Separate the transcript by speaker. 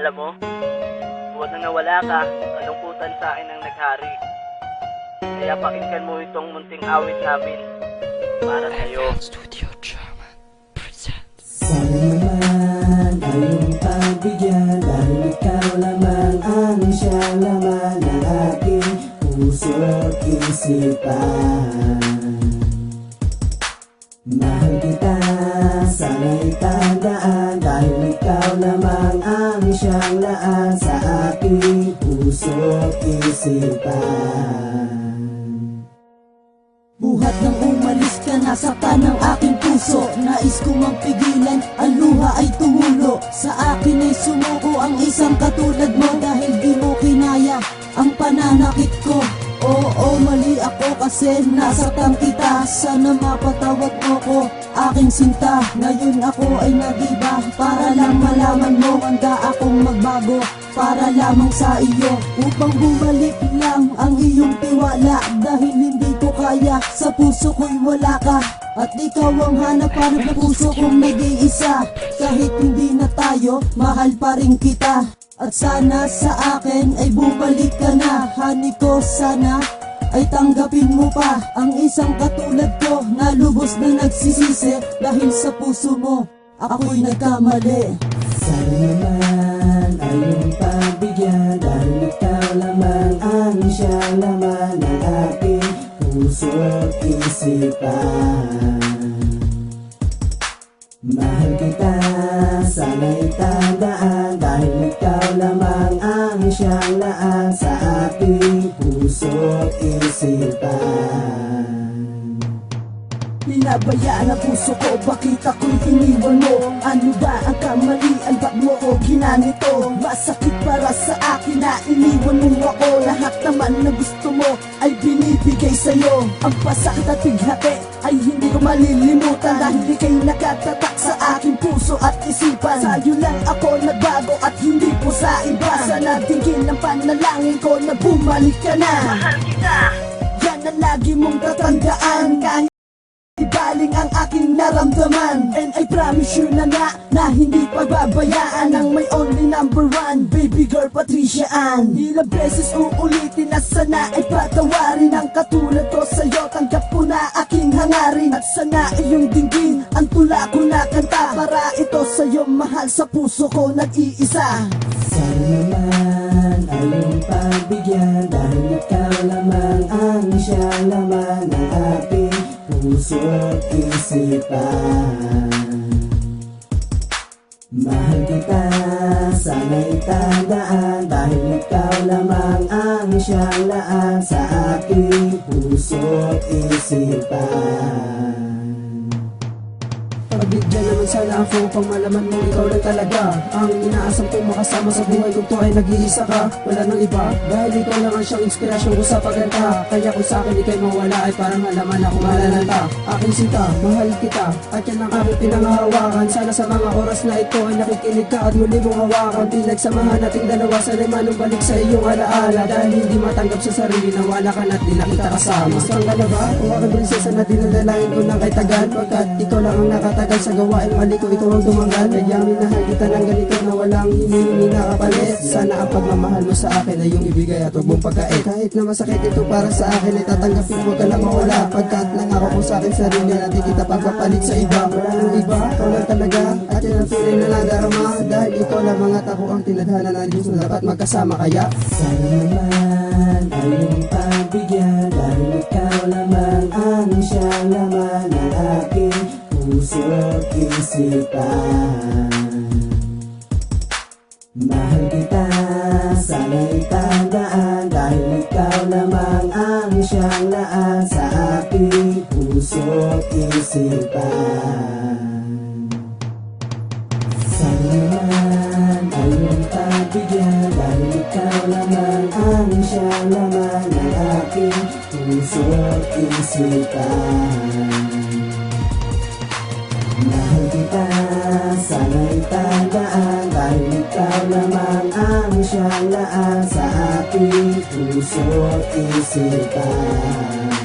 Speaker 1: Alam mo, buwan na nawala ka, kalungkutan sa akin ang naghari. Kaya pakinggan mo itong munting awit namin para sa'yo.
Speaker 2: Studio German presents.
Speaker 3: Sana naman ay iyong pagbigyan, dahil ikaw lamang ang siyang laman ng aking puso at isipan. Mahal kita, sana'y tandaan, dahil ikaw lamang ang siyang laan sa aking puso at isipan.
Speaker 4: Buhat nang umalis ka, nasaktan ng aking puso. Nais ko mang pigilan, ang luha ay tumulo. Sa akin ay sumuko ang isang katulad mo, dahil di mo kinaya ang pananakit ko. Oo, mali ako kasi nasaktan kita. Sana mapatawad mo ko, aking sinta. Ngayon ako ay nag-iba, para lang malaman mo, handa akong magbago para lamang sa iyo, upang bumalik lang ang iyong tiwala. Dahil hindi ko kaya, sa puso ko'y wala ka, at ikaw ang hanap-hanap na puso kong nag-iisa. Kahit hindi na tayo, mahal pa rin kita. At sana sa akin ay bumalik ka na. Hani ko, sana ay tanggapin mo pa ang isang katulad ko, na lubos na nagsisisi dahil sa puso mo ako'y nagkamali.
Speaker 3: Sana naman ay iyong pagbigyan, dahil ikaw lamang ang siyang laman ng aking puso at isipan. Mahal kita, sana'y tandaan, dahil ikaw lamang ang siyang laan sa aking puso at isipan.
Speaker 4: Pinabayaan ang puso ko, bakit ako'y iniwan mo? Ano ba ang kamalian, ba't mo ko ginanito? Masakit para sa akin na iniwan mo ako. Lahat naman na gusto mo ay binibigay sa'yo. Ang pasakit at bighati ay hindi ko malilimutan, dahil ika'y nakatatak sa aking puso at isipan. Sa'yo lang ako nagbago at hindi po sa iba. Sana tingin ang panalangin ko na bumalik ka na.
Speaker 1: Mahal kita!
Speaker 4: Yan ang lagi mong tatandaan, kahit ibaling ang aking naramdaman. And I promise you na hindi pagbabayaan ng my only number one, baby girl Patricia Ann. Ilang beses uulitin na sana ay patawarin ang katulad ko sa'yo. Tanggap ko na aking hangarin, at sana iyong dinggin ang tula ko na kanta, para ito sa'yo mahal, sa puso ko nag-iisa.
Speaker 3: Sana naman ay iyong pagbigyan, dahil ikaw lamang ang siyang laman ng aking puso at isipan. Mahal kita, sana'y tandaan, dahil ikaw lamang ang siyang laan sa aking puso at isipan.
Speaker 5: Pagbigyan naman sana ako upang malaman mo ikaw lang talaga ang inaasam kong makasama sa buhay kong to, ay nag-iisa ka, wala nang iba, dahil ikaw lang ang siyang inspirasyon ko sa pagkanta. Kaya kung sa akin ika'y mawala ay parang malaman ako malalanta. Aking sinta, mahal kita, at yan ang aking pinangahawakan. Sana sa mga oras na ito ay nakikinig ka at muli mong hawakan. Pinagsamahan nating dalawa, sana'y manumbalik sa iyong alaala, dahil hindi matanggap sa sarili na wala ka na't di na kita kasama. Isang ka na ba? Kung aking prinsesa na dinadalain ko ng kay tagal, pagkat ikaw lang ang nakatagal sa gawain mali ko, ikaw ang dumanggal. Kaya minahal kita ng ganito na walang hinihingi na kapalit. Sana ang pagmamahal mo sa akin ay yung ibigay at huwag mong pagkait. Kahit na masakit ito para sa akin ay tatanggapin mo ka na mawala, pagkat nangako ko sa akin sarili na di kita pagpapalit sa iba. Wala nang iba, ikaw lang talaga, at yan ang feeling na nadarama, dahil ikaw lamang at ako ang tinadhana ng Diyos na dapat magkasama. Kaya
Speaker 3: Sana naman ay iyong pagbigyan, dahil ikaw lamang ang siyang laman ng aking puso at isipan. Mahal kita, sana'y tandaan, dahil ikaw lamang ang siyang laan sa aking puso at isipan. Sana naman ay iyong pagbigyan, dahil ikaw lamang ang siyang laman ng aking puso at isipan. Mahal kita, sana'y tandaan, dahil ikaw lamang ang siyang laan sa aking puso at isipan.